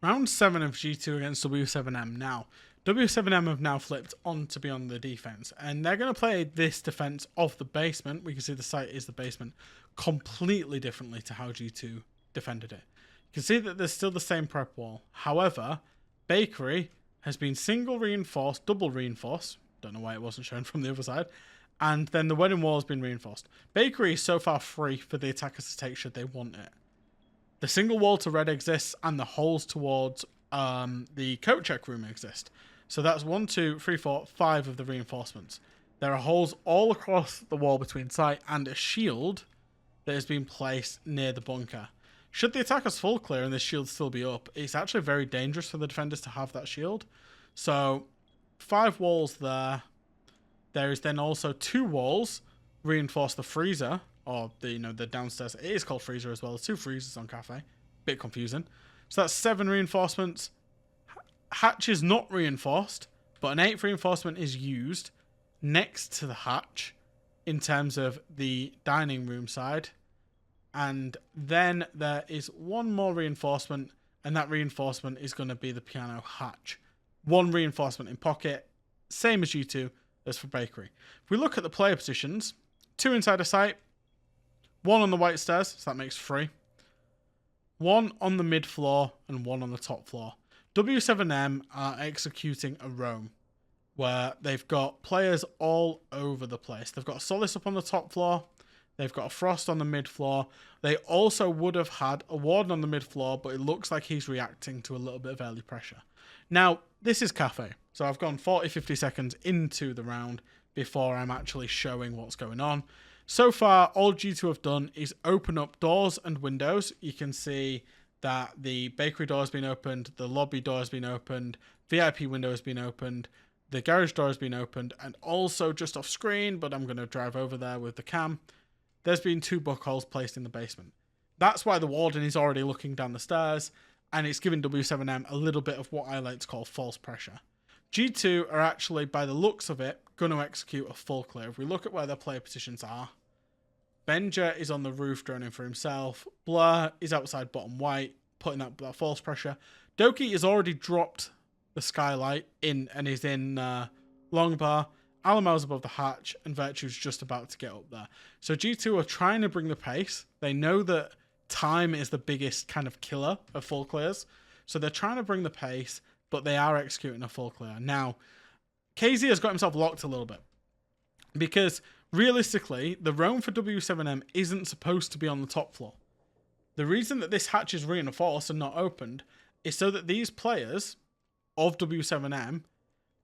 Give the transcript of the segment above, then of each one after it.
Round 7 of G2 against W7M now. W7M have now flipped on to be on the defense, and they're going to play this defense of the basement. We can see the site is the basement completely differently to how G2 defended it. You can see that there's still the same prep wall. However, Bakery has been single reinforced, double reinforced. Don't know why it wasn't shown from the other side. And then the wedding wall has been reinforced. Bakery is so far free for the attackers to take should they want it. The single wall to red exists, and the holes towards the coat check room exist. So that's 1, 2, 3, 4, 5 of the reinforcements. There are holes all across the wall between site and a shield that has been placed near the bunker. Should the attackers full clear and this shield still be up, it's actually very dangerous for the defenders to have that shield. So 5 walls there. There is then also 2 walls reinforce the freezer, or the the downstairs. It is called freezer as well. There's 2 freezers on Kafe. Bit confusing. So that's 7 reinforcements. Hatch is not reinforced, but an 8th reinforcement is used next to the hatch in terms of the dining room side. And then there is 1 more reinforcement, and that reinforcement is going to be the piano hatch. 1 reinforcement in pocket, same as G2 as for Bakery. If we look at the player positions, 2 inside a site, 1 on the white stairs, so that makes 3. 1 on the mid floor and 1 on the top floor. W7M are executing a roam where they've got players all over the place. They've got Solace up on the top floor. They've got a Frost on the mid floor. They also would have had a Warden on the mid floor, but it looks like he's reacting to a little bit of early pressure. Now, this is Kafe, so I've gone 40-50 seconds into the round before I'm actually showing what's going on. So far, all G2 have done is open up doors and windows. You can see that the bakery door has been opened, the lobby door has been opened, VIP window has been opened, the garage door has been opened, and also just off screen, but I'm going to drive over there with the cam, there's been 2 book holes placed in the basement. That's why the warden is already looking down the stairs, and it's giving W7M a little bit of what I like to call false pressure. G2 are actually, by the looks of it, going to execute a full clear. If we look at where their player positions are, Benja is on the roof droning for himself. Blur is outside bottom white, putting that false pressure. Doki has already dropped the skylight in and is in long bar. Alamal's above the hatch, and Virtue's just about to get up there. So G2 are trying to bring the pace. They know that time is the biggest kind of killer of full clears. So they're trying to bring the pace, but they are executing a full clear. Now, KZ has got himself locked a little bit. Because realistically, the roam for W7M isn't supposed to be on the top floor. The reason that this hatch is reinforced and not opened is so that these players of W7M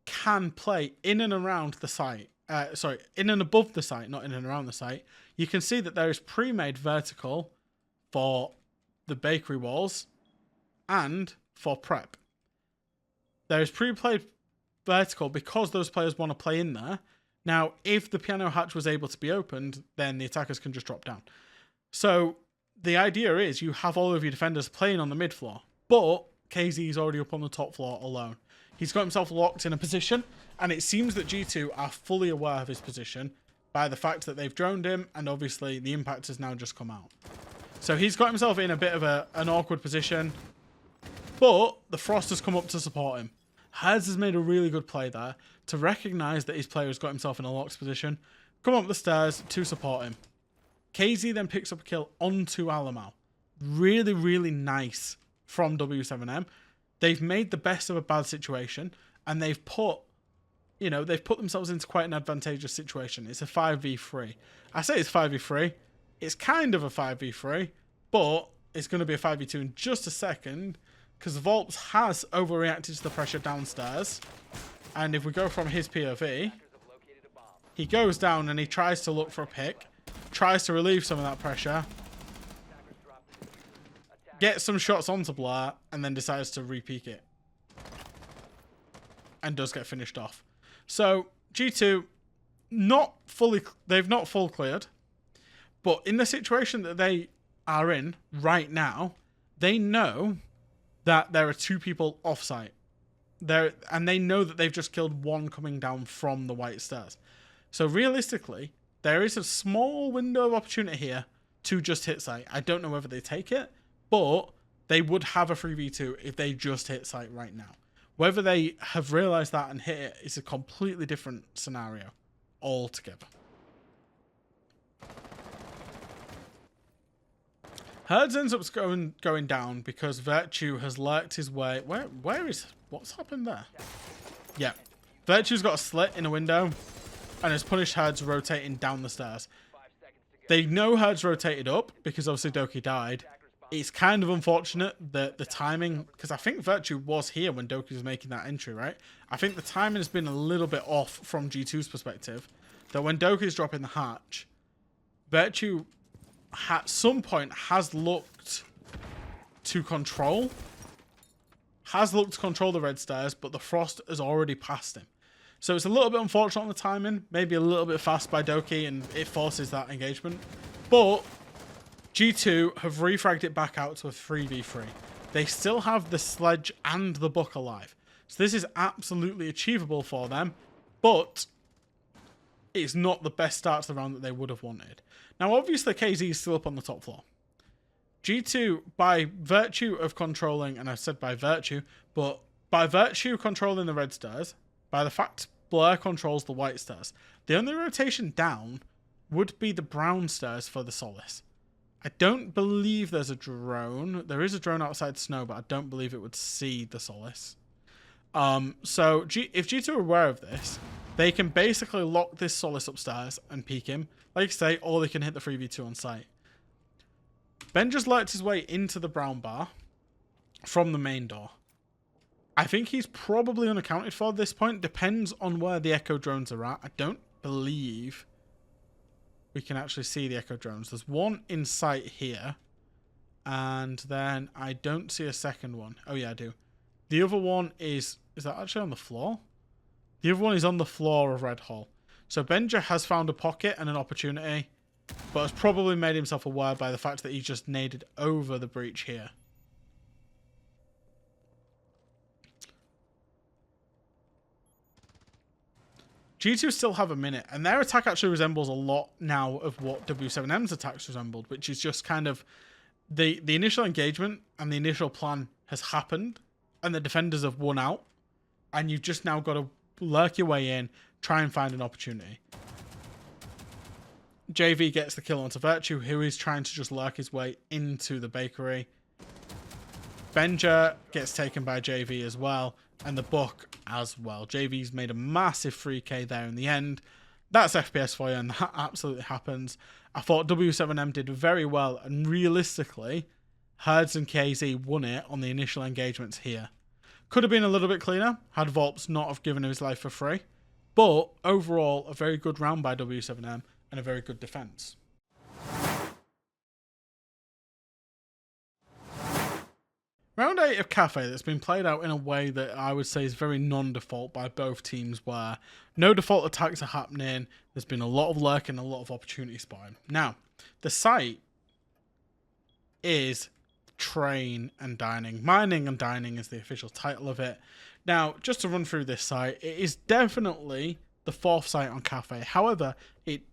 can play in and around the site. In and above the site, not in and around the site. You can see that there is pre-made vertical for the bakery walls and for prep. There is pre-played vertical because those players want to play in there. Now, if the piano hatch was able to be opened, then the attackers can just drop down. So the idea is you have all of your defenders playing on the mid floor, but KZ is already up on the top floor alone. He's got himself locked in a position, and it seems that G2 are fully aware of his position by the fact that they've droned him, and obviously the impact has now just come out. So he's got himself in a bit of an awkward position, but the Frost has come up to support him. Herds has made a really good play there to recognise that his player has got himself in a locked position, come up the stairs to support him. KZ then picks up a kill onto Alamal. Really, really nice from W7M. They've made the best of a bad situation, and they've put themselves into quite an advantageous situation. It's a 5v3. I say it's 5v3. It's kind of a 5v3, but it's going to be a 5v2 in just a second, because Volps has overreacted to the pressure downstairs. And if we go from his POV, he goes down and he tries to look for a pick, tries to relieve some of that pressure, gets some shots onto Blair, and then decides to re-peek it. And does get finished off. So, G2, they've not full cleared, but in the situation that they are in right now, they know that there are 2 people off-site. And they know that they've just killed 1 coming down from the white stairs. So realistically, there is a small window of opportunity here to just hit site. I don't know whether they take it, but they would have a 3v2 if they just hit site right now. Whether they have realized that and hit it is a completely different scenario altogether. Herds ends up going down because Virtue has lurked his way. What's happened there? Yeah. Virtue's got a slit in a window and has punished Herds rotating down the stairs. They know Herds rotated up because obviously Doki died. It's kind of unfortunate that the timing, because I think Virtue was here when Doki was making that entry, right? I think the timing has been a little bit off from G2's perspective. That when Doki's dropping the hatch, Virtue at some point has looked to control the red stairs, but the frost has already passed him. So it's a little bit unfortunate on the timing, maybe a little bit fast by Doki, and it forces that engagement. But G2 have refragged it back out to a 3v3. They still have the sledge and the book alive. So this is absolutely achievable for them, but it's not the best start to the round that they would have wanted. Now, obviously, KZ is still up on the top floor. G2, by virtue of controlling, and I said by virtue, but by virtue of controlling the red stairs, by the fact Blur controls the white stairs, the only rotation down would be the brown stairs for the Solace. I don't believe there's a drone. There is a drone outside Snow, but I don't believe it would see the Solace. So if G2 are aware of this, they can basically lock this Solace upstairs and peek him, like I say, or they can hit the 3v2 on site. Ben just lurked his way into the brown bar from the main door. I think he's probably unaccounted for at this point. Depends on where the Echo drones are at. I don't believe we can actually see the Echo drones. There's one in sight here. And then I don't see a second one. Oh yeah, I do. The other one is that actually on the floor? The other one is on the floor of Red Hall. So Benja has found a pocket and an opportunity, but has probably made himself aware by the fact that he just naded over the breach here. G2 still have a minute, and their attack actually resembles a lot now of what W7M's attacks resembled, which is just kind of the initial engagement and the initial plan has happened, and the defenders have won out, and you've just now got to lurk your way in, try and find an opportunity. JV gets the kill onto Virtue, who is trying to just lurk his way into the bakery. Benja gets taken by JV as well, and the book as well. JV's made a massive 3k there in the end. That's FPS for you, and that absolutely happens. I thought W7M did very well, and realistically, Herds and KZ won it on the initial engagements here. Could have been a little bit cleaner had Volps not have given his life for free, but overall, a very good round by W7M and a very good defense. Round 8 of Kafe that's been played out in a way that I would say is very non-default by both teams, where no default attacks are happening, there's been a lot of lurking, a lot of opportunity spotting. Now, the site is Train and Dining. Mining and Dining is the official title of it. Now, just to run through this site, it is definitely the fourth site on Kafe. However,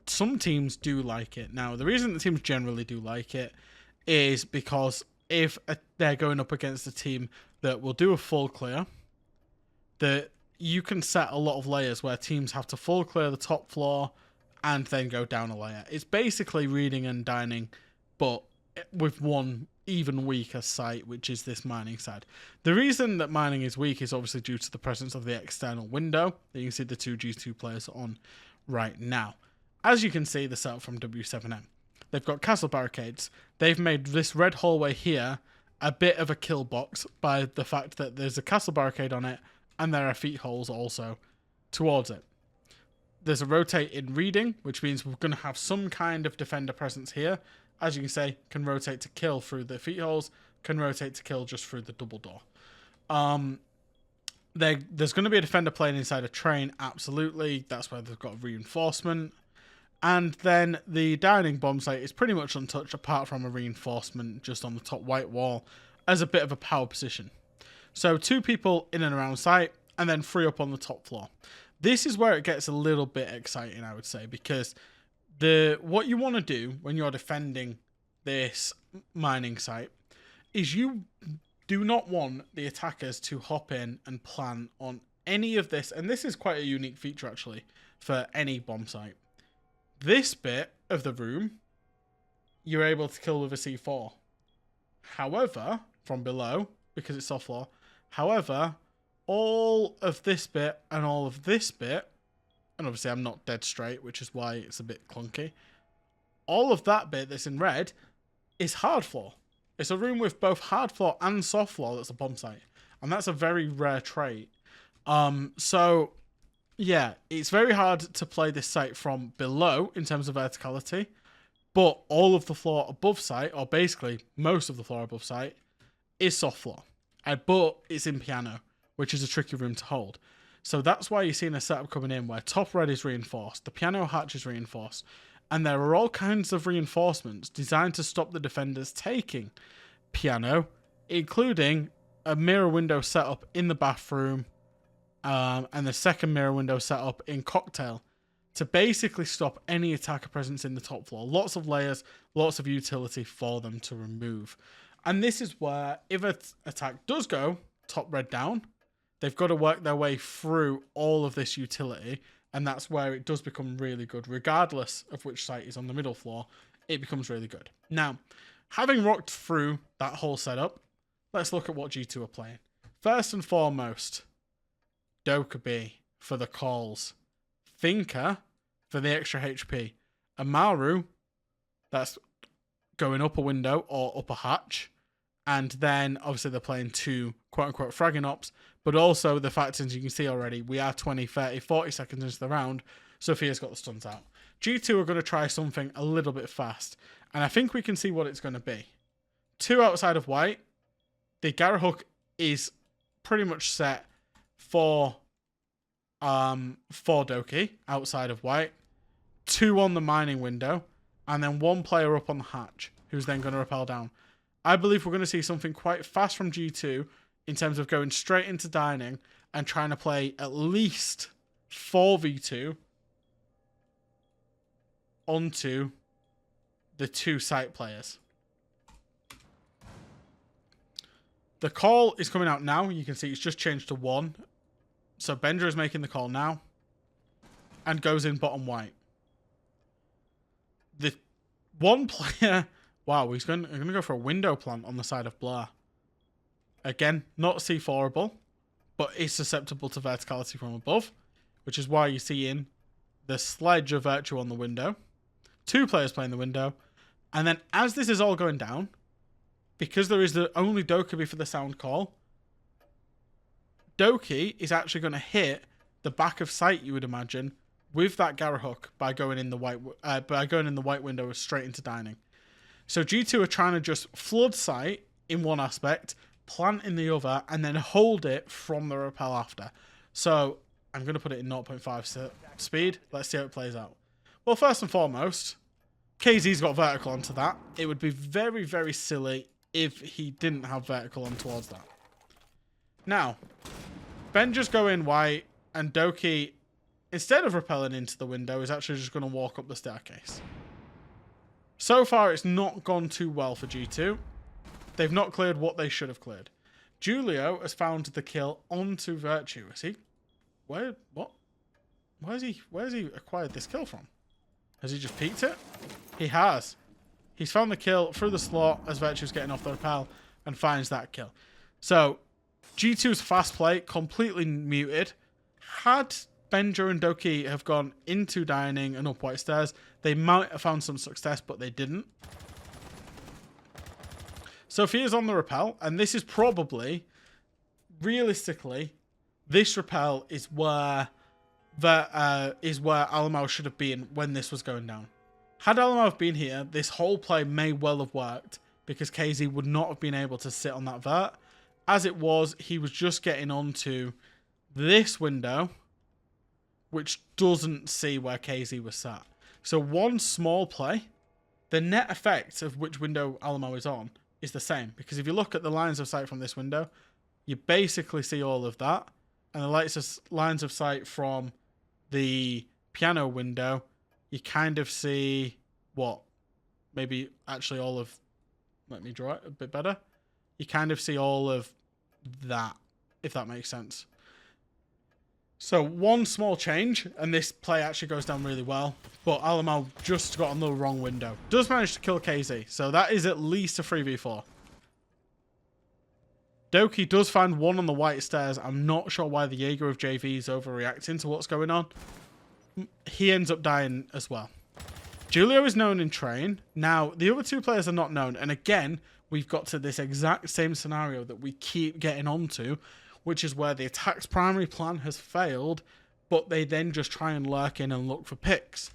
some teams do like it. Now, the reason the teams generally do like it is because if they're going up against a team that will do a full clear, that you can set a lot of layers where teams have to full clear the top floor and then go down a layer. It's basically Reading and Dining, but with one even weaker site, which is this mining side. The reason that mining is weak is obviously due to the presence of the external window that you can see the two G2 players on right now. As you can see, the setup from W7M. They've got castle barricades. They've made this red hallway here a bit of a kill box by the fact that there's a castle barricade on it and there are feet holes also towards it. There's a rotate in Reading, which means we're going to have some kind of defender presence here. As you can say, can rotate to kill through the feet holes, can rotate to kill just through the double door. There's going to be a defender playing inside a train, absolutely. That's where they've got reinforcement. And then the dining bomb site is pretty much untouched apart from a reinforcement just on the top white wall as a bit of a power position. So 2 people in and around site and then 3 up on the top floor. This is where it gets a little bit exciting, I would say, because what you want to do when you're defending this mining site is you do not want the attackers to hop in and plan on any of this. And this is quite a unique feature, actually, for any bomb site. This bit of the room, you're able to kill with a C4. However, from below, because it's soft floor, however, all of this bit and all of this bit, and obviously I'm not dead straight, which is why it's a bit clunky, all of that bit that's in red is hard floor. It's a room with both hard floor and soft floor that's a bomb site. And that's a very rare trait. So, yeah, it's very hard to play this site from below in terms of verticality. But all of the floor above site, or basically most of the floor above site, is soft floor. But it's in piano, which is a tricky room to hold. So that's why you're seeing a setup coming in where top red is reinforced, the piano hatch is reinforced, and there are all kinds of reinforcements designed to stop the defenders taking piano, including a mirror window setup in the bathroom, and the second mirror window setup in cocktail to basically stop any attacker presence in the top floor. Lots of layers, lots of utility for them to remove. And this is where, if an attack does go top red down, they've got to work their way through all of this utility. And that's where it does become really good. Regardless of which site is on the middle floor, it becomes really good. Now, having rocked through that whole setup, let's look at what G2 are playing. First and foremost, Dokkaebi for the calls. Thinker for the extra HP. Amaru, that's going up a window or up a hatch. And then, obviously, they're playing two quote-unquote fragging ops. But also, the fact is, you can see already, we are 20, 30, 40 seconds into the round. Sophia's got the stuns out. G2 are going to try something a little bit fast. And I think we can see what it's going to be. Two outside of white. The Garrett hook is pretty much set for Doki outside of white. Two on the mining window. And then one player up on the hatch, who's then going to rappel down. I believe we're going to see something quite fast from G2 in terms of going straight into dining and trying to play at least 4v2 onto the two site players. The call is coming out now. You can see it's just changed to 1. So Bender is making the call now and goes in bottom white. The one player... Wow, he's going to go for a window plant on the side of Blair. Again, not C4able, but is susceptible to verticality from above, which is why you're seeing the sledge of Virtue on the window. Two players playing the window. And then as this is all going down, because there is the only Dokkaebi for the sound call, Doki is actually going to hit the back of sight, you would imagine, with that Garrett hook by going in the white window straight into dining. So G2 are trying to just flood sight in one aspect, plant in the other, and then hold it from the rappel after. So I'm going to put it in 0.5 speed. Let's see how it plays out. Well, first and foremost, KZ's got vertical onto that. It would be very, very silly if he didn't have vertical on towards that. Now, Ben just go in white, and Doki, instead of rappelling into the window, is actually just going to walk up the staircase. So far, it's not gone too well for G2. They've not cleared what they should have cleared. Julio has found the kill onto Virtue. Is he? Where? What? Where's he acquired this kill from? Has he just peeked it? He has. He's found the kill through the slot as Virtue's getting off the rappel and finds that kill. So, G2's fast play completely muted. Had Benjo and Doki have gone into dining and up white stairs, they might have found some success, but they didn't. Sophia's on the rappel, and this is probably, realistically, this rappel is where Alamau should have been when this was going down. Had Alamau been here, this whole play may well have worked, because KZ would not have been able to sit on that vert. As it was, he was just getting onto this window, which doesn't see where KZ was sat. So one small play, the net effect of which window Alamo is on is the same. Because if you look at the lines of sight from this window, you basically see all of that. And the lines of sight from the piano window, you kind of see what? Maybe actually all of... Let me draw it a bit better. you kind of see all of that, if that makes sense. So one small change, and this play actually goes down really well, but Alamo just got on the wrong window. Does manage to kill KZ, so that is at least a 3v4. Doki does find one on the white stairs. I'm not sure why the Jaeger of JV is overreacting to what's going on. He ends up dying as well. Julio is known in train. Now, the other two players are not known, and again, we've got to this exact same scenario that we keep getting onto, which is where the attack's primary plan has failed, but they then just try and lurk in and look for picks.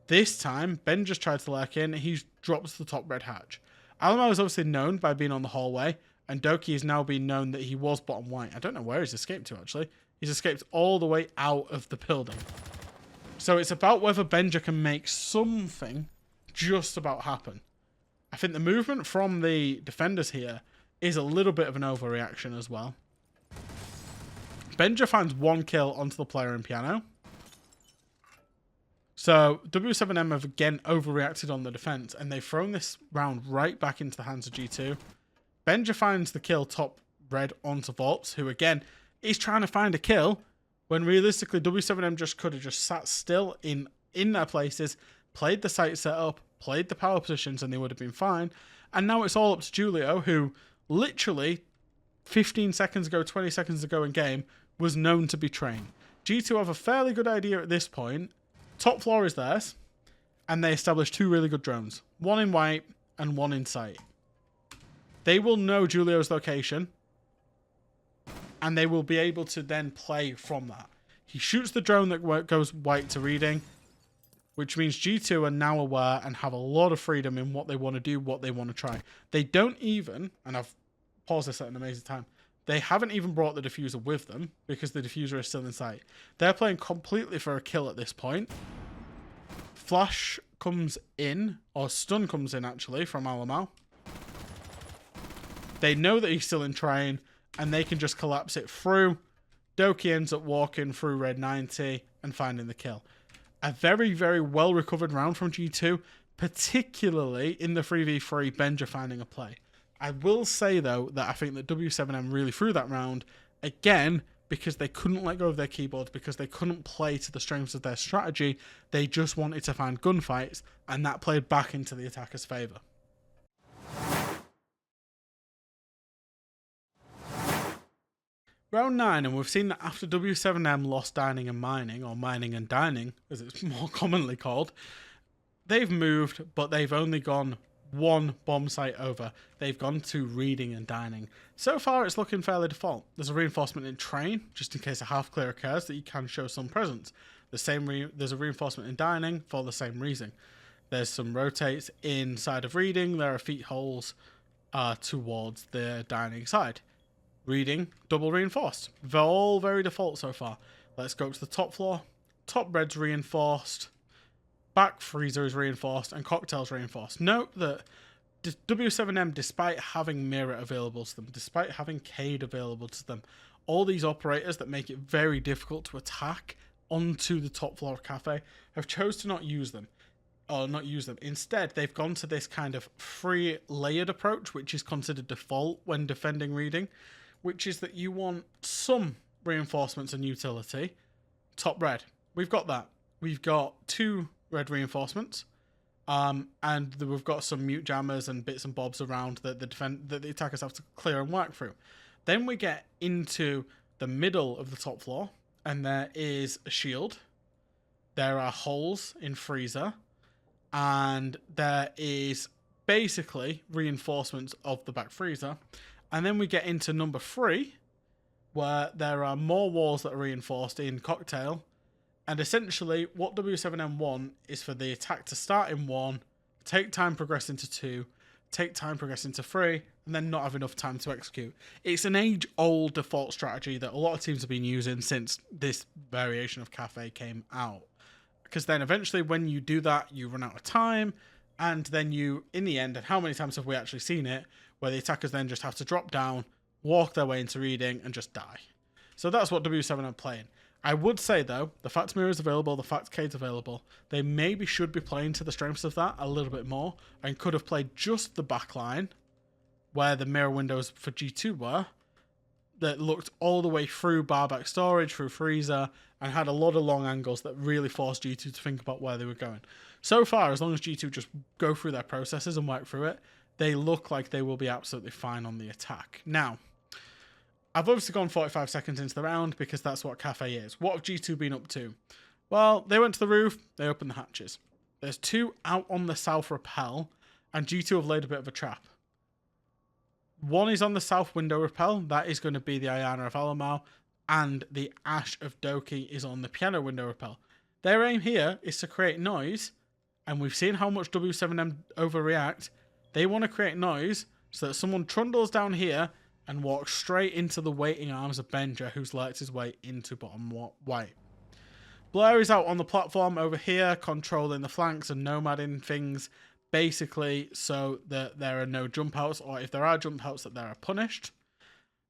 This time, Ben just tried to lurk in, he drops the top red hatch. Alamo is obviously known by being on the hallway, and Doki is now being known that he was bottom white. I don't know where he's escaped to, actually. He's escaped all the way out of the building. So it's about whether Benja can make something just about happen. I think the movement from the defenders here is a little bit of an overreaction as well. Benja finds one kill onto the player in piano. So W7M have again overreacted on the defense, and they've thrown this round right back into the hands of G2. Benja finds the kill top red onto Volps, who again is trying to find a kill, when realistically W7M just could have just sat still in their places, played the site setup, played the power positions, and they would have been fine. And now it's all up to Julio, who literally 15 seconds ago, 20 seconds ago in game, was known to be trained. G2 have a fairly good idea at this point. Top floor is theirs, and they establish two really good drones. One in white and one in sight. They will know Julio's location, and they will be able to then play from that. He shoots the drone that goes white to reading, which means G2 are now aware and have a lot of freedom in what they want to do, what they want to try. They don't even, and I've paused this at an amazing time, they haven't even brought the diffuser with them because the diffuser is still in sight. They're playing completely for a kill at this point. Flash comes in, or stun comes in actually, from Alamo. They know that he's still in train, and they can just collapse it through. Doki ends up walking through red 90 and finding the kill. A very, very well recovered round from G2, particularly in the 3v3 Benja finding a play. I will say though that I think that W7M really threw that round, again, because they couldn't let go of their keyboards, because they couldn't play to the strengths of their strategy. They just wanted to find gunfights, and that played back into the attacker's favour. Round 9, and we've seen that after W7M lost dining and mining, or mining and dining, as it's more commonly called, they've moved, but they've only gone one bomb site over. They've gone to reading and dining. So far, it's looking fairly default. There's a reinforcement in train, just in case a half clear occurs, that you can show some presence. There's a reinforcement in dining for the same reason. There's some rotates inside of reading. There are feet holes towards the dining side. Reading, double reinforced. They're all very default so far. Let's go to the top floor. Top red's reinforced. Back freezer is reinforced. And cocktail's reinforced. Note that W7M, despite having Mirror available to them, despite having Cade available to them, all these operators that make it very difficult to attack onto the top floor of Kafe have chose to not use them. Or not use them. Instead, they've gone to this kind of free layered approach, which is considered default when defending reading, which is that you want some reinforcements and utility. Top red. We've got that. We've got 2 red reinforcements. And we've got some mute jammers and bits and bobs around that the attackers have to clear and work through. Then we get into the middle of the top floor, and there is a shield. There are holes in freezer. And there is basically reinforcements of the back freezer. And then we get into number 3, where there are more walls that are reinforced in cocktail. And essentially, what W7M want is for the attack to start in 1, take time, progress into 2, take time, progress into 3, and then not have enough time to execute. It's an age-old default strategy that a lot of teams have been using since this variation of Kafe came out. Because then eventually when you do that, you run out of time, and then you, in the end, and how many times have we actually seen it, where the attackers then just have to drop down, walk their way into reading, and just die. So that's what W7 are playing. I would say, though, the fact Mirror is available, the fact Cade's available, they maybe should be playing to the strengths of that a little bit more, and could have played just the back line where the mirror windows for G2 were, that looked all the way through bar back storage, through freezer, and had a lot of long angles that really forced G2 to think about where they were going. So far, as long as G2 just go through their processes and work through it, they look like they will be absolutely fine on the attack. Now, I've obviously gone 45 seconds into the round because that's what Kafe is. What have G2 been up to? Well, they went to the roof, they opened the hatches. There's 2 out on the south rappel, and G2 have laid a bit of a trap. One is on the south window rappel, that is going to be the Ayana of Alamau, and the Ash of Doki is on the piano window rappel. Their aim here is to create noise, and we've seen how much W7M overreact. They want to create noise so that someone trundles down here and walks straight into the waiting arms of Benja, who's lurked his way into bottom white. Blair is out on the platform over here, controlling the flanks and nomading things, basically so that there are no jump outs, or if there are jump outs, that they are punished.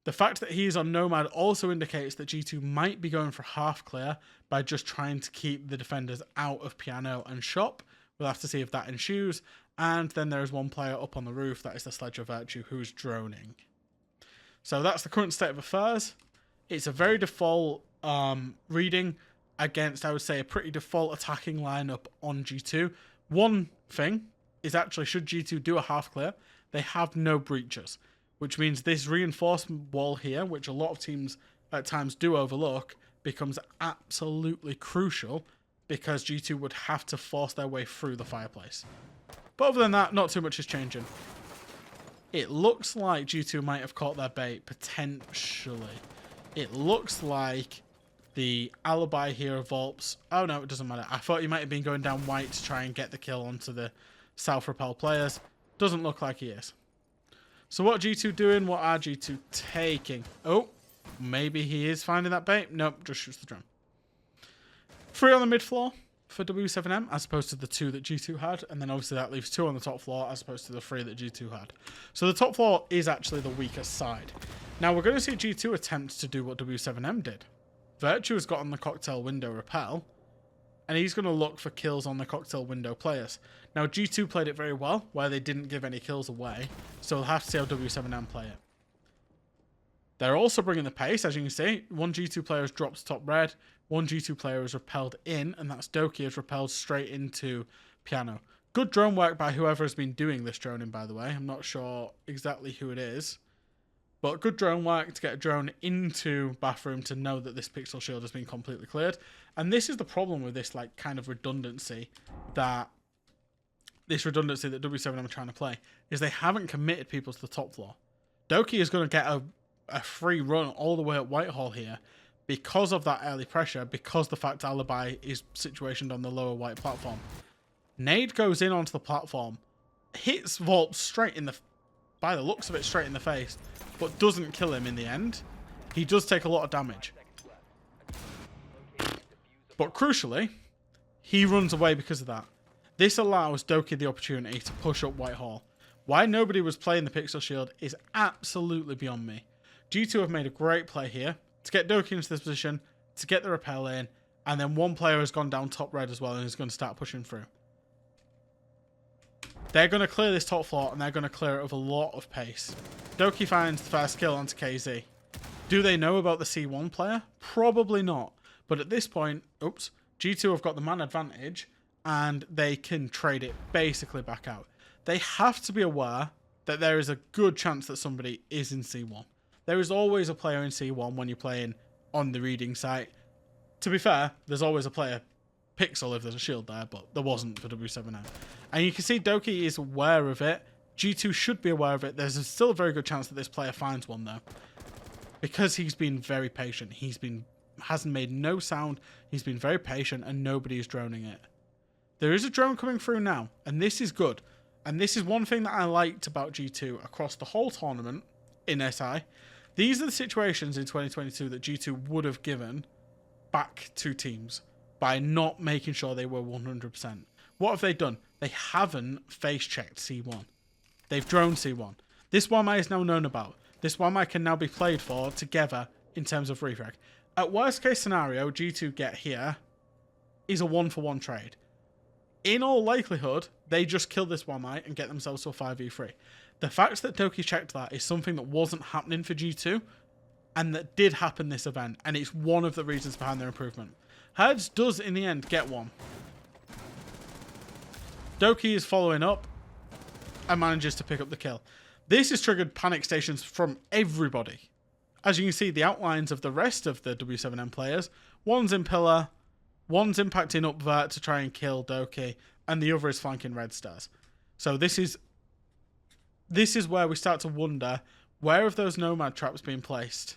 The fact that he's on nomad also indicates that G2 might be going for half clear by just trying to keep the defenders out of piano and shop. We'll have to see if that ensues. And then there is one player up on the roof, that is the Sledge of Virtue, who's droning. So that's the current state of affairs. It's a very default reading against, I would say, a pretty default attacking lineup on G2. One thing is actually, should G2 do a half clear, they have no breaches, which means this reinforcement wall here, which a lot of teams at times do overlook, becomes absolutely crucial because G2 would have to force their way through the fireplace. But other than that, not too much is changing. It looks like G2 might have caught their bait, potentially. It looks like the alibi here of Volps. Oh no, it doesn't matter. I thought he might have been going down white to try and get the kill onto the South Rappel players. Doesn't look like he is. So what are G2 doing? What are G2 taking? Oh, maybe he is finding that bait. Nope, just shoots the drone. 3 on the mid floor for W7M as opposed to the 2 that G2 had. And then obviously that leaves 2 on the top floor as opposed to the 3 that G2 had. So the top floor is actually the weakest side. Now we're going to see G2 attempt to do what W7M did. Virtue has got on the cocktail window rappel, and he's going to look for kills on the cocktail window players. Now G2 played it very well, where they didn't give any kills away, so we'll have to see how W7M play it. They're also bringing the pace, as you can see. One G2 player has dropped top red, one G2 player is repelled in, and that's Doki has repelled straight into piano. Good drone work by whoever has been doing this droning, by the way. I'm not sure exactly who it is. But good drone work to get a drone into bathroom to know that this pixel shield has been completely cleared. And this is the problem with this like kind of redundancy that W7M are trying to play, is they haven't committed people to the top floor. Doki is going to get a free run all the way at Whitehall here because of that early pressure, because the fact Alibi is situationed on the lower white platform. Nade goes in onto the platform, hits Volp straight in the, by the looks of it, straight in the face, but doesn't kill him in the end. He does take a lot of damage. But crucially, he runs away because of that. This allows Doki the opportunity to push up Whitehall. Why nobody was playing the pixel shield is absolutely beyond me. G2 have made a great play here to get Doki into this position, to get the rappel in, and then one player has gone down top red as well and is going to start pushing through. They're going to clear this top floor, and they're going to clear it with a lot of pace. Doki finds the first kill onto KZ. Do they know about the C1 player? Probably not. But at this point, oops, G2 have got the man advantage, and they can trade it basically back out. They have to be aware that there is a good chance that somebody is in C1. There is always a player in C1 when you're playing on the reading site. To be fair, there's always a player pixel if there's a shield there, but there wasn't for W7M. And you can see Doki is aware of it. G2 should be aware of it. There's still a very good chance that this player finds one though, because he's been very patient. Hasn't made no sound. He's been very patient, and nobody is droning it. There is a drone coming through now, and this is good. And this is one thing that I liked about G2 across the whole tournament in SI. These are the situations in 2022 that G2 would have given back to teams by not making sure they were 100%. What have they done? They haven't face-checked C1. They've droned C1. This 1MI is now known about. This 1MI can now be played for together in terms of refrag. At worst case scenario, G2 get here is a 1-for-1 trade. in all likelihood, they just kill this Wamai and get themselves to a 5v3. The fact that Doki checked that is something that wasn't happening for G2, and that did happen this event, and it's one of the reasons behind their improvement. Herds does, in the end, get one. Doki is following up and manages to pick up the kill. This has triggered panic stations from everybody. As you can see, the outlines of the rest of the W7M players, one's in pillar, one's impacting up Vert to try and kill Doki, and the other is flanking Red Stars. So this is where we start to wonder, where have those Nomad traps been placed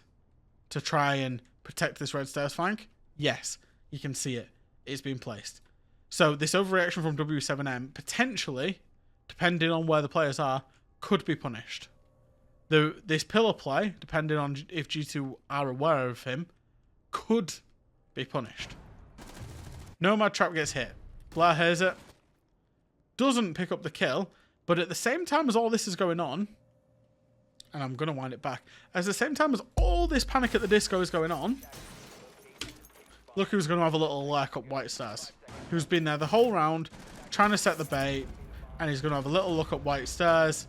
to try and protect this Red Stars flank? Yes, you can see it. It's been placed. So this overreaction from W7M, potentially, depending on where the players are, could be punished. This pillar play, depending on if G2 are aware of him, could be punished. Nomad trap gets hit. Blair hears it. Doesn't pick up the kill, but at the same time as all this is going on, and I'm going to wind it back, at the same time as all this panic at the disco is going on, look who's going to have a little lurk up White Stars, who's been there the whole round, trying to set the bait, and he's going to have a little look at White Stars.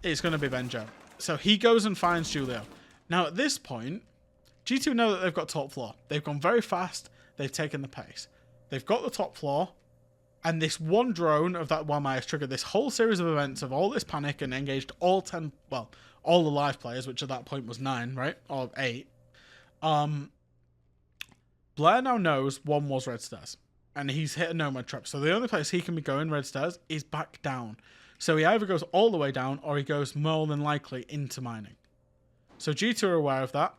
It's going to be Benjo. So he goes and finds Julio. Now at this point, G2 know that they've got top floor. They've gone very fast. They've taken the pace. They've got the top floor. And this one drone of that Wamai has triggered this whole series of events of all this panic and engaged all 10, well, all the live players, which at that point was 9, right? Or 8. Blair now knows one was Red Stars. And he's hit a Nomad trap. So the only place he can be going, Red Stars, is back down. So he either goes all the way down or he goes more than likely into mining. So G2 are aware of that.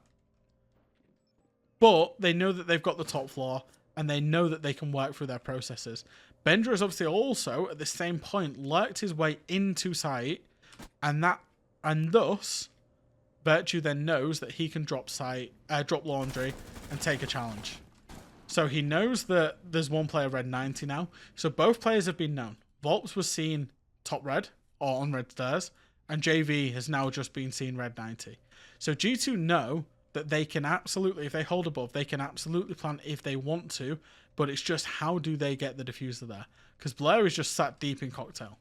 But they know that they've got the top floor and they know that they can work through their processes. Bender has obviously also, at the same point, lurked his way into site, and thus Virtue then knows that he can drop laundry and take a challenge. So he knows that there's one player red 90 now. So both players have been known. Volps was seen top red or on Red Stars, and JV has now just been seen red 90. So G2 know that they can absolutely, if they hold above, they can absolutely plant if they want to, but it's just how do they get the diffuser there? Because Blair is just sat deep in cocktail.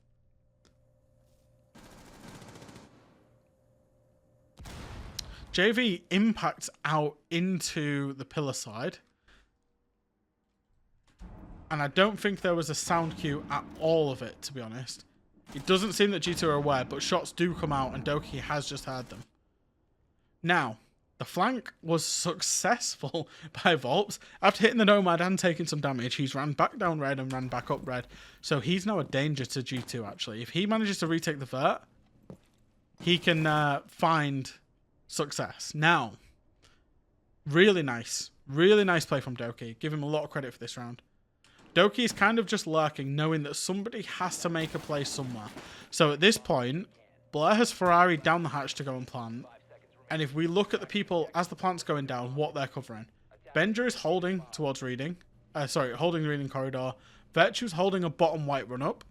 JV impacts out into the pillar side. And I don't think there was a sound cue at all of it, to be honest. It doesn't seem that G2 are aware, but shots do come out and Doki has just heard them. Now, the flank was successful by Volps. After hitting the Nomad and taking some damage, he's ran back down red and ran back up red. So he's now a danger to G2, actually. If he manages to retake the vert, he can find success. Now, really nice play from Doki. Give him a lot of credit for this round. Doki is kind of just lurking, knowing that somebody has to make a play somewhere. So at this point, Blair has Ferrari down the hatch to go and plant. And if we look at the people as the plant's going down, what they're covering. Benja is holding towards reading. Holding the reading corridor. Virtue's holding a bottom white run up.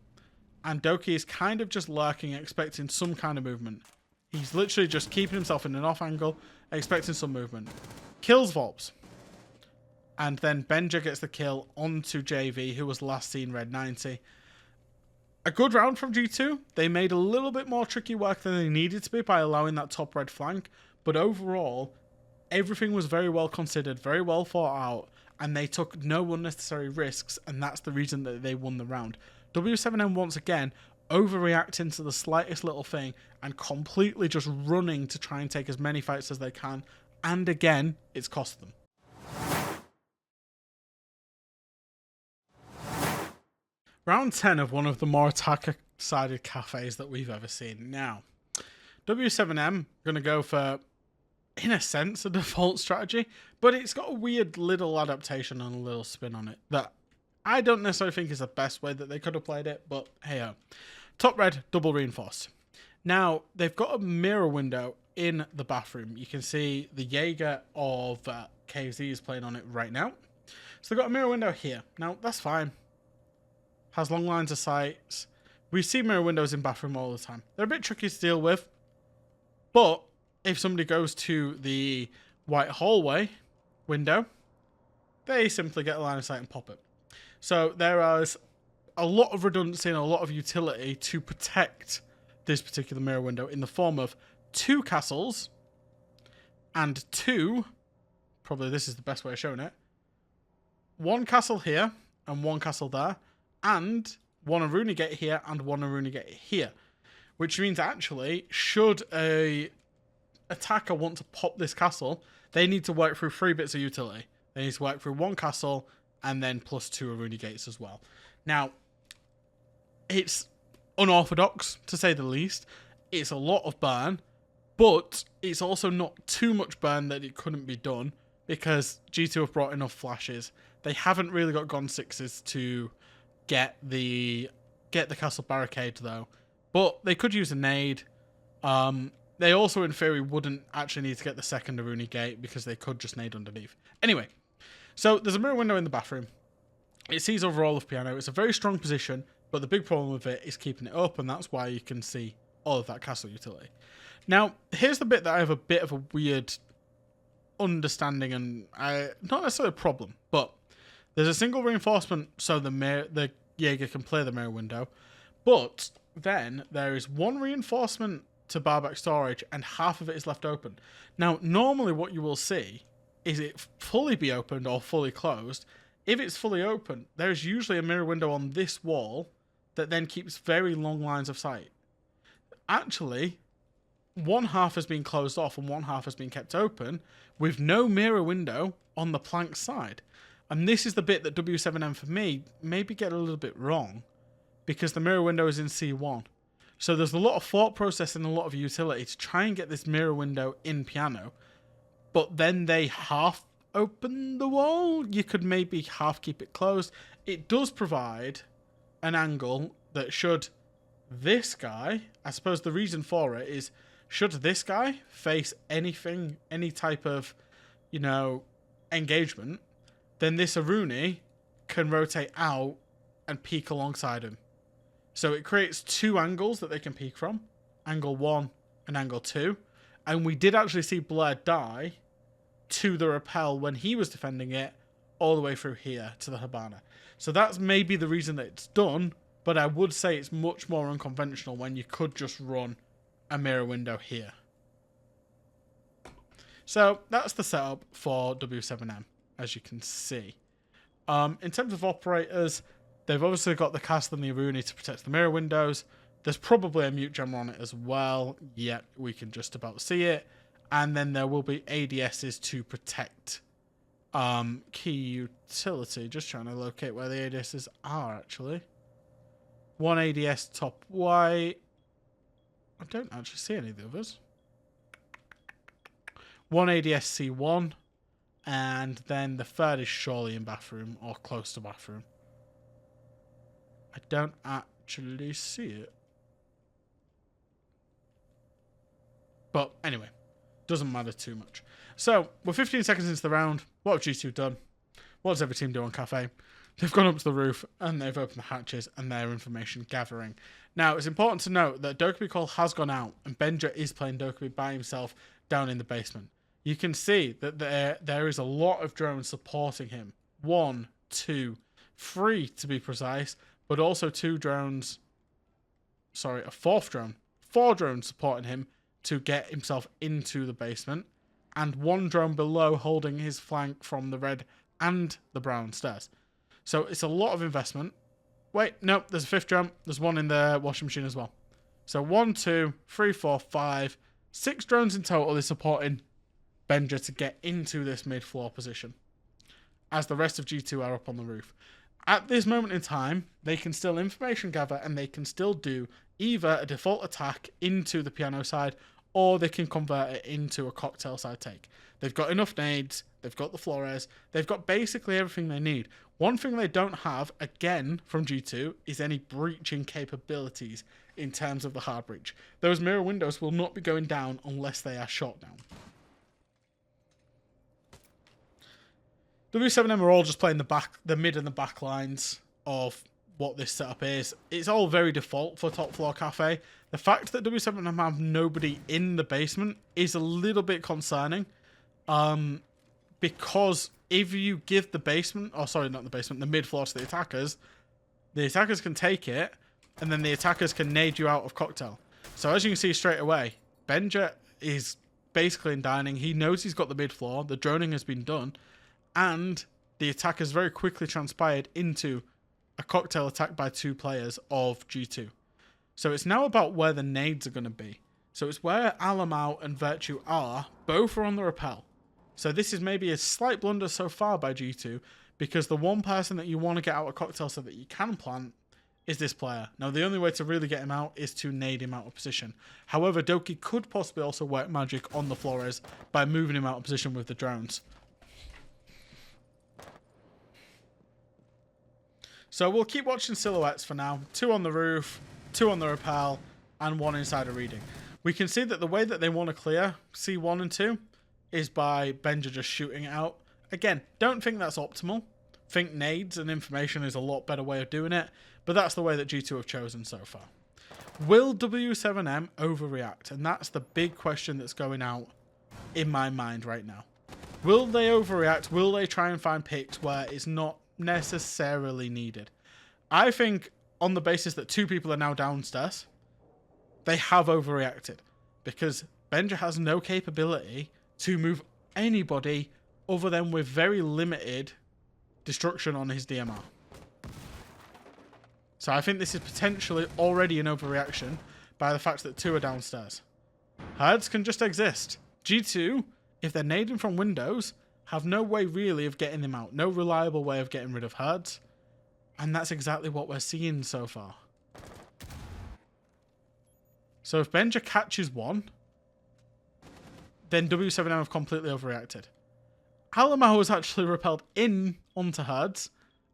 And Doki is kind of just lurking, expecting some kind of movement. He's literally just keeping himself in an off angle, expecting some movement. Kills Volps. And then Benja gets the kill onto JV, who was last seen red 90. A good round from G2. They made a little bit more tricky work than they needed to be by allowing that top red flank. But overall, everything was very well considered, very well thought out, and they took no unnecessary risks, and that's the reason that they won the round. W7M once again overreacting to the slightest little thing and completely just running to try and take as many fights as they can. And again, it's cost them. Round 10 of one of the more attacker-sided cafes that we've ever seen. Now, W7M going to go for, in a sense, a default strategy, but it's got a weird little adaptation and a little spin on it that I don't necessarily think is the best way that they could have played it, but hey-ho. Top red, double reinforced. Now, they've got a mirror window in the bathroom. You can see the Jaeger of KZ is playing on it right now. So they've got a mirror window here. Now, that's fine. Has long lines of sights. We see mirror windows in bathroom all the time. They're a bit tricky to deal with. But if somebody goes to the white hallway window, they simply get a line of sight and pop it. So there is a lot of redundancy and a lot of utility to protect this particular mirror window in the form of 2 castles and 2, probably this is the best way of showing it, 1 castle here and 1 castle there, and 1 Aruni gate here and 1 Aruni gate here. Which means actually, should a attacker want to pop this castle, they need to work through 3 bits of utility. They need to work through 1 castle and then plus 2 Aruni gates as well. Now, it's unorthodox, to say the least. It's a lot of burn, but it's also not too much burn that it couldn't be done, because G2 have brought enough flashes. They haven't really got Gon 6s to get the castle barricade, though. But they could use a nade. They also, in theory, wouldn't actually need to get the second Aruni gate, because they could just nade underneath. Anyway, so there's a mirror window in the bathroom. It sees over all of piano. It's a very strong position, but the big problem with it is keeping it open. That's why you can see all of that castle utility. Now, here's the bit that I have a bit of a weird understanding, and not necessarily a problem, but there's a single reinforcement so the Jaeger can play the mirror window, but then there is 1 reinforcement to bar back storage and half of it is left open. Now, normally what you will see is it fully be opened or fully closed. If it's fully open, there's usually a mirror window on this wall that then keeps very long lines of sight. Actually, 1 half has been closed off and 1 half has been kept open with no mirror window on the plank side. And this is the bit that W7M for me maybe get a little bit wrong, because the mirror window is in C1. So there's a lot of thought process and a lot of utility to try and get this mirror window in piano, but then they half open the wall. You could maybe half keep it closed. It does provide an angle that should this guy, I suppose the reason for it is, should this guy face anything, any type of, engagement, then this Aruni can rotate out and peek alongside him. So it creates 2 angles that they can peek from, angle 1 and angle 2. And we did actually see Blair die to the rappel when he was defending it all the way through here to the Habana. So that's maybe the reason that it's done, but I would say it's much more unconventional when you could just run a mirror window here. So that's the setup for W7M, as you can see. In terms of operators, they've obviously got the castle and the Aruni to protect the mirror windows. There's probably a mute jammer on it as well. Yep, we can just about see it. And then there will be ADSs to protect key utility. Just trying to locate where the ADSs are, actually. 1 ADS top white. I don't actually see any of the others. 1 ADS C1. And then the third is surely in bathroom or close to bathroom. I don't actually see it. But anyway, doesn't matter too much. So, we're 15 seconds into the round. What have G2 done? What does every team do on Kafe? They've gone up to the roof and they've opened the hatches and they're information gathering. Now, it's important to note that Dokkaebi Call has gone out and Benja is playing Dokkaebi by himself down in the basement. You can see that there is a lot of drones supporting him. 1, 2, 3 to be precise, but also 2 drones. Sorry, a 4th drone. 4 drones supporting him to get himself into the basement, and 1 drone below holding his flank from the red and the brown stairs. So it's a lot of investment. Wait, no, there's a 5th drone. There's 1 in the washing machine as well. So 1, 2, 3, 4, 5, 6 drones in total is supporting Benja to get into this mid-floor position, as the rest of G2 are up on the roof. At this moment in time, they can still information gather and they can still do either a default attack into the piano side, or they can convert it into a cocktail side take. They've got enough nades, they've got the Flores, they've got basically everything they need. One thing they don't have, again, from G2, is any breaching capabilities in terms of the hard breach. Those mirror windows will not be going down unless they are shot down. W7M are all just playing the mid and the back lines of what this setup is. It's all very default for top floor Kafe. The fact that W7M have nobody in the basement is a little bit concerning. because if you give the basement, oh sorry, not the basement, the mid floor to the attackers can take it, and then the attackers can nade you out of cocktail. So as you can see straight away, Benja is basically in dining. He knows he's got the mid floor, the droning has been done, and the attack has very quickly transpired into a cocktail attack by 2 players of G2. So it's now about where the nades are going to be. So it's where Alamau and Virtue are. Both are on the rappel. So this is maybe a slight blunder so far by G2, because the one person that you want to get out of cocktail so that you can plant is this player. Now the only way to really get him out is to nade him out of position. However, Doki could possibly also work magic on the Flores by moving him out of position with the drones. So we'll keep watching silhouettes for now. 2 on the roof, 2 on the rappel, and 1 inside a reading. We can see that the way that they want to clear C1 and 2 is by Benja just shooting it out. Again, don't think that's optimal. Think nades and information is a lot better way of doing it, but that's the way that G2 have chosen so far. Will W7M overreact? And that's the big question that's going out in my mind right now. Will they overreact? Will they try and find picks where it's not necessarily needed? I think on the basis that 2 people are now downstairs, they have overreacted, because Benja has no capability to move anybody other than with very limited destruction on his DMR. So I think this is potentially already an overreaction by the fact that 2 are downstairs. Herds can just exist. G2, if they're nading from windows, have no way really of getting them out. No reliable way of getting rid of herds. And that's exactly what we're seeing so far. So if Benja catches 1, then W7M have completely overreacted. Alamau has actually repelled in onto herds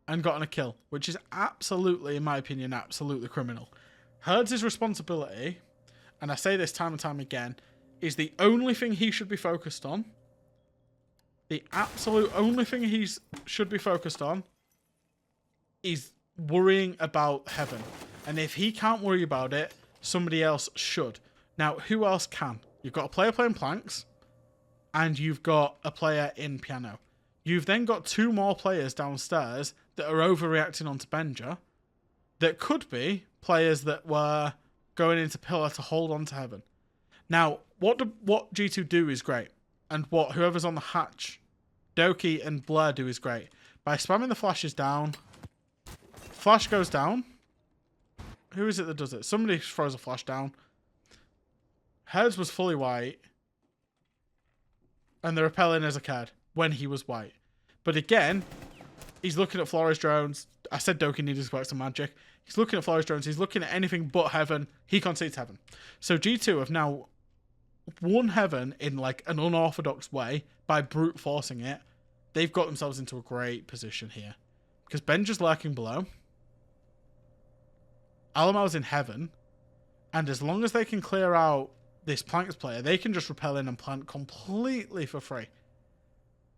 and gotten a kill, which is absolutely, in my opinion, absolutely criminal. Herds' responsibility, and I say this time and time again, is the only thing he should be focused on. The absolute only thing he should be focused on is worrying about heaven. And if he can't worry about it, somebody else should. Now, who else can? You've got a player playing planks, and you've got a player in piano. You've then got 2 more players downstairs that are overreacting onto Benja that could be players that were going into pillar to hold on to heaven. Now, what G2 do is great, and what whoever's on the hatch, Doki and Blair, do is great. By spamming the flashes down, flash goes down. Who is it that does it? Somebody throws a flash down. Herds was fully white, and the repelling has occurred when he was white. But again, he's looking at Flores drones. I said Doki needed to work some magic. He's looking at Flores drones. He's looking at anything but heaven. He concedes heaven. So G2 have now won heaven in like an unorthodox way by brute forcing it. They've got themselves into a great position here, because Benja's lurking below. Alamau's in heaven, and as long as they can clear out this planks player, they can just repel in and plant completely for free.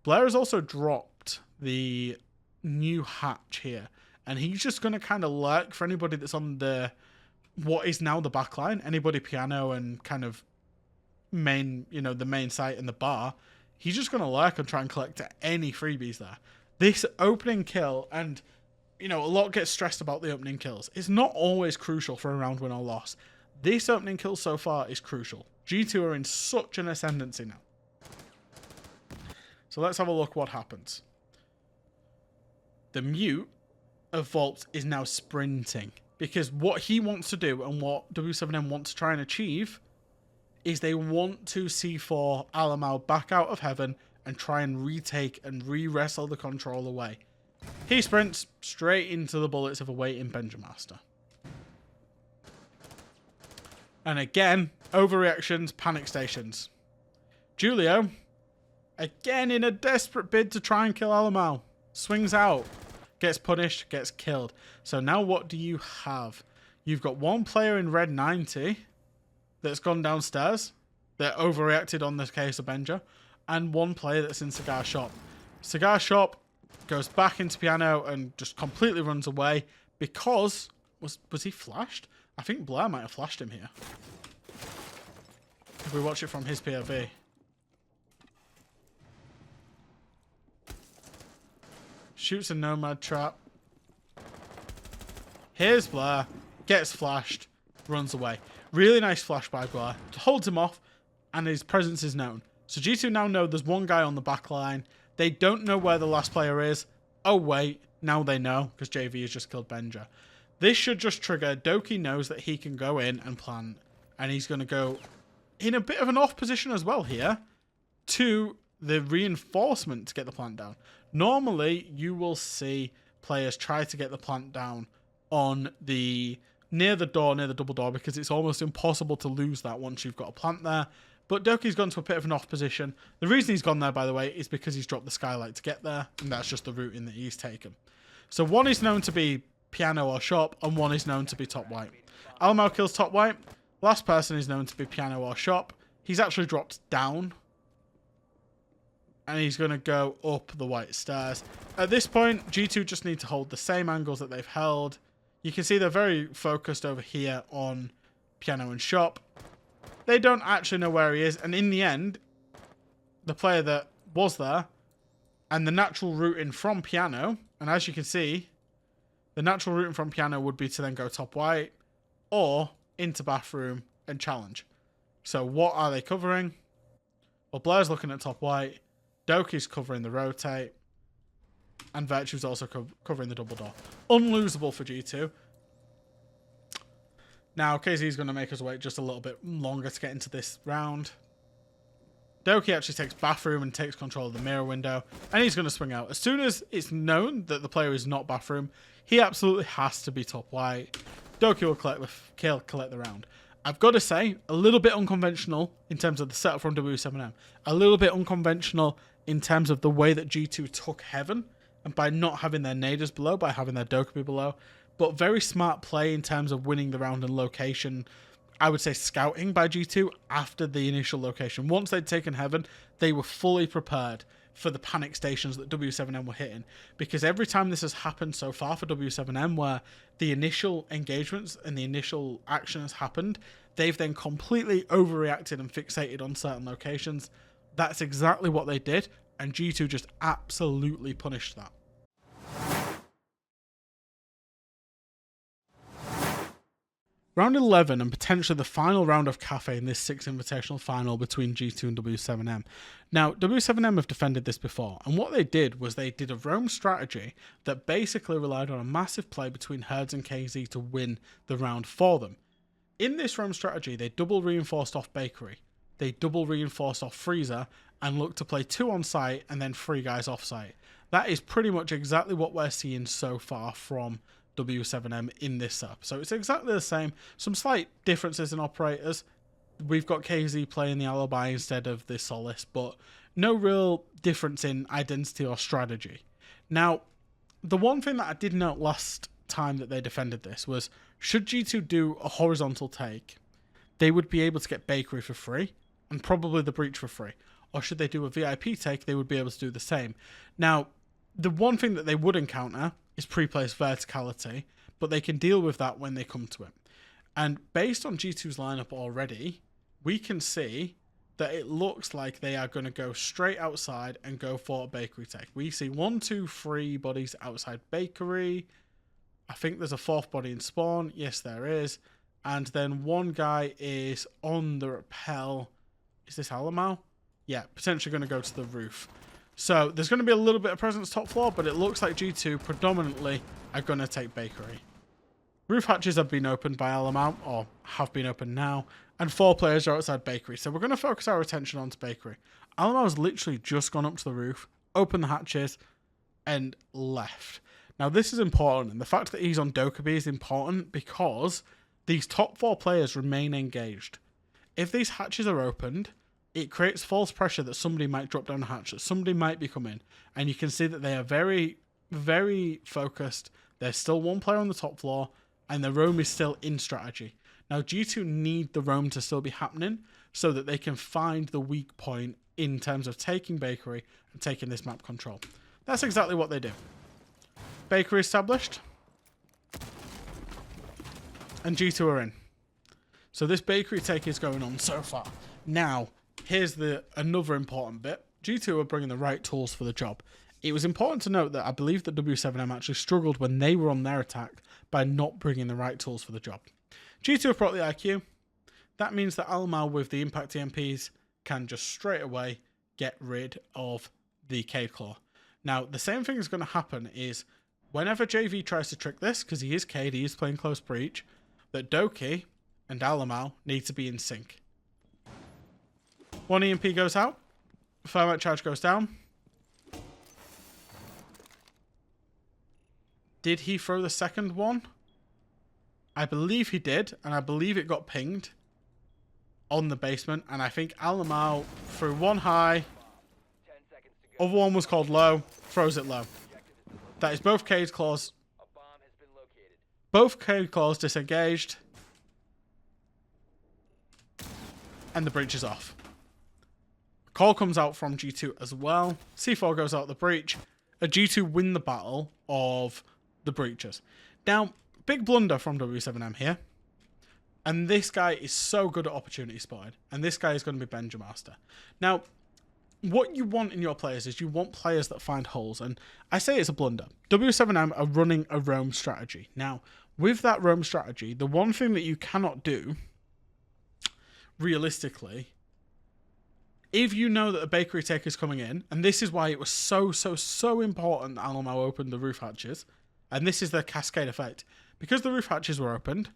Blair has also dropped the new hatch here, and he's just going to kind of lurk for anybody that's on the what is now the backline, anybody piano and kind of main, you know, the main site and the bar. He's just going to lurk and try and collect any freebies there. This opening kill, and you know, a lot gets stressed about the opening kills. It's not always crucial for a round win or loss. This opening kill so far is crucial. G2 are in such an ascendancy now. So let's have a look what happens. The mute of Vault is now sprinting, because what he wants to do and what W7M wants to try and achieve is they want to C4 Alamau back out of heaven and try and retake and re-wrestle the control away. He sprints straight into the bullets of a waiting Benjamaster. And again, overreactions, panic stations. Julio, again in a desperate bid to try and kill Alamau, swings out, gets punished, gets killed. So now what do you have? You've got one player in red 90 that's gone downstairs, that overreacted on this case of Benja, and one player that's in Cigar Shop. Cigar Shop goes back into piano and just completely runs away because... Was he flashed? I think Blair might have flashed him here. If we watch it from his POV. Shoots a nomad trap. Here's Blair. Gets flashed. Runs away. Really nice flash by Blair. Holds him off. And his presence is known. So G2 now know there's one guy on the back line. They don't know where the last player is. Oh, wait. Now they know. Because JV has just killed Benja. This should just trigger. Doki knows that he can go in and plant. And he's going to go in a bit of an off position as well here. To the reinforcement to get the plant down. Normally, you will see players try to get the plant down on the near the door, near the double door, because it's almost impossible to lose that once you've got a plant there. But Doki's gone to a bit of an off position. The reason he's gone there, by the way, is because he's dropped the skylight to get there, and that's just the routing that he's taken. So one is known to be piano or shop, and one is known to be top white. Alamo kills top white. Last person is known to be piano or shop. He's actually dropped down. And he's going to go up the white stairs. At this point, G2 just need to hold the same angles that they've held. You can see they're very focused over here on piano and shop. They don't actually know where he is. And in the end, the player that was there and the natural routing from piano, and as you can see, the natural routing from piano would be to then go top white or into bathroom and challenge. So what are they covering? Well, Blair's looking at top white. Doki's covering the rotate. And Virtue's also covering the double door. Unlosable for G2. Now, KZ's going to make us wait just a little bit longer to get into this round. Doki actually takes bathroom and takes control of the mirror window. And he's going to swing out. As soon as it's known that the player is not bathroom, he absolutely has to be top white. Doki will collect the round. I've got to say, a little bit unconventional in terms of the setup from W7M. A little bit unconventional in terms of the way that G2 took heaven. And by not having their naders below, by having their Dokkaebi below. But very smart play in terms of winning the round and location. I would say scouting by G2 after the initial location. Once they'd taken heaven, they were fully prepared for the panic stations that W7M were hitting. Because every time this has happened so far for W7M, where the initial engagements and the initial action has happened, they've then completely overreacted and fixated on certain locations. That's exactly what they did, and G2 just absolutely punished that. Round 11 and potentially the final round of Kafe in this 6 invitational final between G2 and W7M. Now, W7M have defended this before, and what they did was they did a roam strategy that basically relied on a massive play between Herds and KZ to win the round for them. In this roam strategy, they double reinforced off Bakery, they double reinforced off Freezer, and looked to play 2 on site and then 3 guys off site. That is pretty much exactly what we're seeing so far from W7M in this setup. So it's exactly the same. Some slight differences in operators. We've got KZ playing the Alibi instead of the Solace, but no real difference in identity or strategy. Now, the one thing that I did note last time that they defended this was, should G2 do a horizontal take, they would be able to get Bakery for free and probably the Breach for free. Or should they do a VIP take, they would be able to do the same. Now, the one thing that they would encounter is pre-placed verticality, but they can deal with that when they come to it. And based on G2's lineup already, we can see that it looks like they are going to go straight outside and go for a Bakery take. We see 1, 2, 3 bodies outside Bakery. I think there's a 4th body in spawn. Yes, there is. And then one guy is on the rappel. Is this Alamo? Yeah, potentially going to go to the roof. So there's going to be a little bit of presence top floor, but it looks like G2 predominantly are going to take Bakery. Roof hatches have been opened by Alamo, or have been opened now, and 4 players are outside Bakery. So we're going to focus our attention onto Bakery. Alamo has literally just gone up to the roof, opened the hatches, and left. Now this is important, and the fact that he's on Dokkaebi is important because these top 4 players remain engaged. If these hatches are opened, it creates false pressure that somebody might drop down the hatch, that somebody might be coming. And you can see that they are very, very focused. There's still 1 player on the top floor, and the roam is still in strategy. Now, G2 need the roam to still be happening so that they can find the weak point in terms of taking Bakery and taking this map control. That's exactly what they do. Bakery established. And G2 are in. So this Bakery take is going on so far. Now, here's another important bit. G2 are bringing the right tools for the job. It was important to note that I believe that W7M actually struggled when they were on their attack by not bringing the right tools for the job. G2 have brought the IQ. That means that Almal with the impact EMPs can just straight away get rid of the Cade Claw. Now, the same thing is going to happen is whenever JV tries to trick this, because he is Cade, he is playing close breach, that Doki and Almal need to be in sync. One EMP goes out. Thermite charge goes down. Did he throw the second one? I believe he did, and I believe it got pinged on the basement, and I think Almal threw one high. Other one was called low. Throws it low. That is both Cade Claws. Both Cade Claws disengaged. And the breach is off. Call comes out from G2 as well. C4 goes out the breach. A G2 win the battle of the breaches. Now, big blunder from W7M here. And this guy is so good at opportunity spotting. And this guy is going to be Benja Master. Now, what you want in your players is you want players that find holes. And I say it's a blunder. W7M are running a roam strategy. Now, with that roam strategy, the one thing that you cannot do, realistically, if you know that a bakery taker is coming in, and this is why it was so important that Alamo opened the roof hatches, and this is the cascade effect. Because the roof hatches were opened,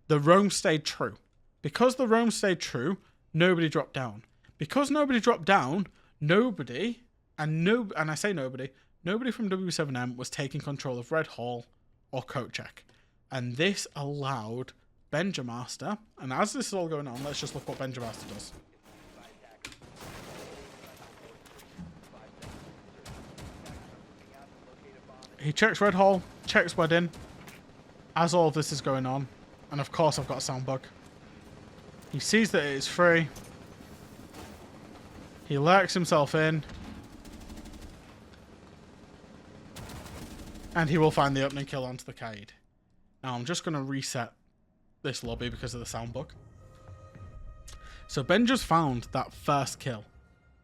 the roam stayed true. Because the roam stayed true, nobody dropped down. Because nobody dropped down, nobody from W7M was taking control of Red Hall or Coat Check. And this allowed Benja Master, and as this is all going on, let's just look what Benja Master does. He checks Red Hall, checks Wedding, as all of this is going on. And of course I've got a sound bug. He sees that it is free. He lurks himself in. And he will find the opening kill onto the Cade. Now I'm just going to reset this lobby because of the sound bug. So Ben just found that first kill.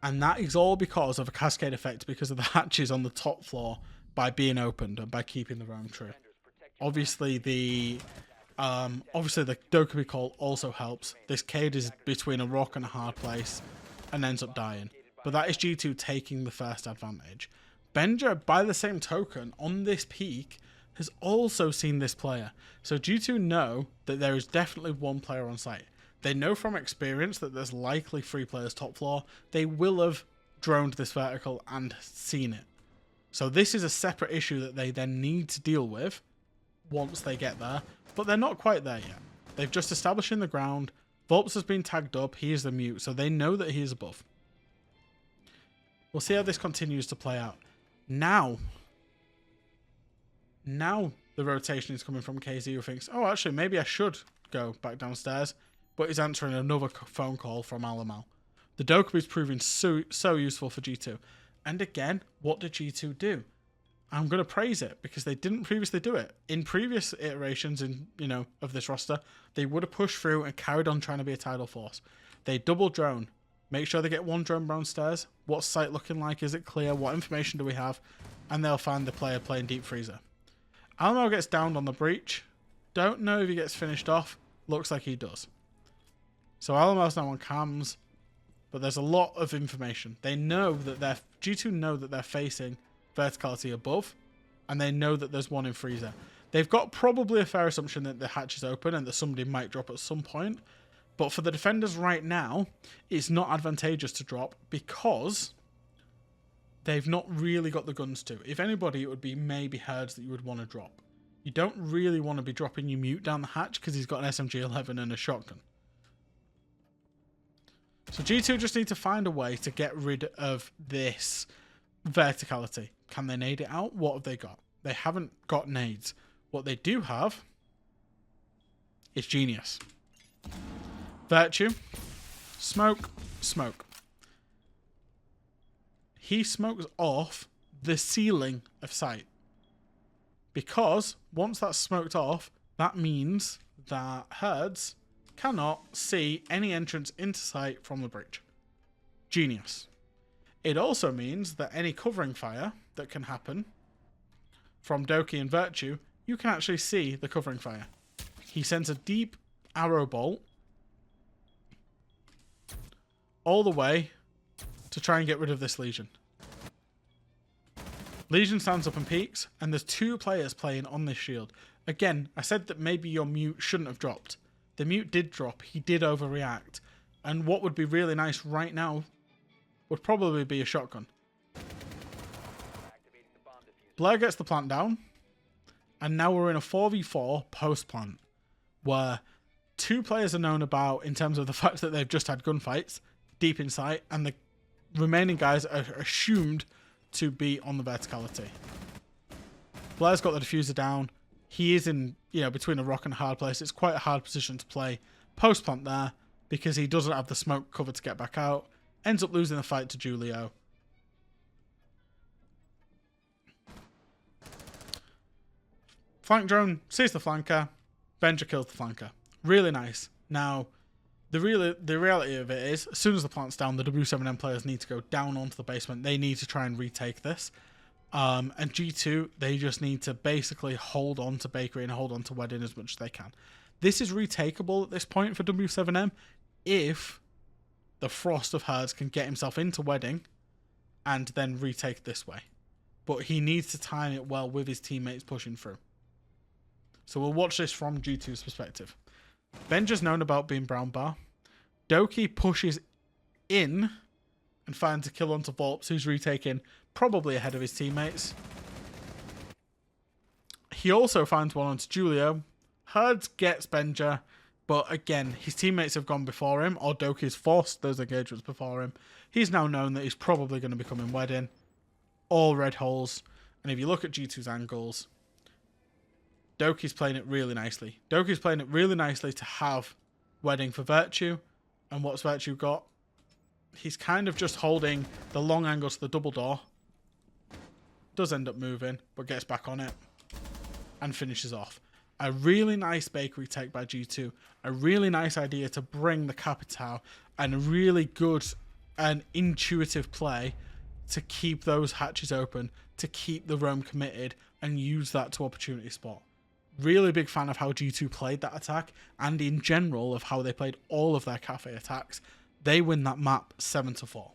And that is all because of a cascade effect because of the hatches on the top floor by being opened and by keeping the roam true. Obviously the Dokkaebi call also helps. This Cade is between a rock and a hard place and ends up dying. But that is G2 taking the first advantage. Benja, by the same token, on this peak, has also seen this player. So G2 know that there is definitely one player on site. They know from experience that there's likely 3 players top floor. They will have droned this vertical and seen it. So this is a separate issue that they then need to deal with once they get there. But they're not quite there yet. They've just established in the ground. Volps has been tagged up. He is the mute. So they know that he is above. We'll see how this continues to play out. Now the rotation is coming from KZ, who thinks, oh, actually, maybe I should go back downstairs. But he's answering another phone call from Alamal. The Dokkaebi is proving so useful for G2. And again, what did G2 do? I'm going to praise it because they didn't previously do it. In previous iterations of this roster, they would have pushed through and carried on trying to be a tidal force. They double drone. Make sure they get one drone downstairs. What's site looking like? Is it clear? What information do we have? And they'll find the player playing Deep Freezer. Alamo gets downed on the breach. Don't know if he gets finished off. Looks like he does. So Alamo's now on cams. But there's a lot of information. They know that G2 know that they're facing verticality above, and they know that there's one in freezer. They've got probably a fair assumption that the hatch is open and that somebody might drop at some point. But for the defenders right now, it's not advantageous to drop because they've not really got the guns to. If anybody, it would be maybe Herds that you would want to drop. You don't really want to be dropping your mute down the hatch because he's got an SMG-11 and a shotgun. So G2 just need to find a way to get rid of this verticality. Can they nade it out? What have they got? They haven't got nades. What they do have is genius. Virtue. Smoke. Smoke. He smokes off the ceiling of sight. Because once that's smoked off, that means that Herds cannot see any entrance into sight from the breach. Genius. It also means that any covering fire, that can happen from Doki and Virtue, you can actually see the covering fire. He sends a deep arrow bolt all the way to try and get rid of this Legion. Legion stands up and peeks, and there's 2 players playing on this shield. Again, I said that maybe your mute shouldn't have dropped. The mute did drop. He did overreact. And what would be really nice right now would probably be a shotgun. Blair gets the plant down. And now we're in a 4v4 post-plant, where 2 players are known about in terms of the fact that they've just had gunfights deep in sight, and the remaining guys are assumed to be on the verticality. Blair's got the diffuser down. He is in, between a rock and a hard place. It's quite a hard position to play post-plant there because he doesn't have the smoke cover to get back out. Ends up losing the fight to Julio. Flank drone sees the flanker. Benja kills the flanker. Really nice. Now, the reality of it is, as soon as the plant's down, the W7M players need to go down onto the basement. They need to try and retake this. And G2, they just need to basically hold on to Bakery and hold on to Wedding as much as they can. This is retakeable at this point for W7M if the Frost of Herds can get himself into Wedding and then retake this way. But he needs to time it well with his teammates pushing through. So we'll watch this from G2's perspective. Benja's known about being brown bar. Doki pushes in and finds a kill onto Volps, who's retaking probably ahead of his teammates. He also finds one onto Julio. Herds gets Benja, but again, his teammates have gone before him, or Doki's forced those engagements before him. He's now known that he's probably going to become in Wedding. All red holes. And if you look at G2's angles, Doki's playing it really nicely. Doki's playing it really nicely to have Wedding for Virtue. And what's Virtue got? He's kind of just holding the long angle to the double door. Does end up moving, but gets back on it. And finishes off. A really nice Bakery take by G2. A really nice idea to bring the Capitao. And a really good and intuitive play to keep those hatches open. To keep the roam committed. And use that to opportunity spot. Really big fan of how G2 played that attack, and in general of how they played all of their Kafe attacks. They win that map 7-4.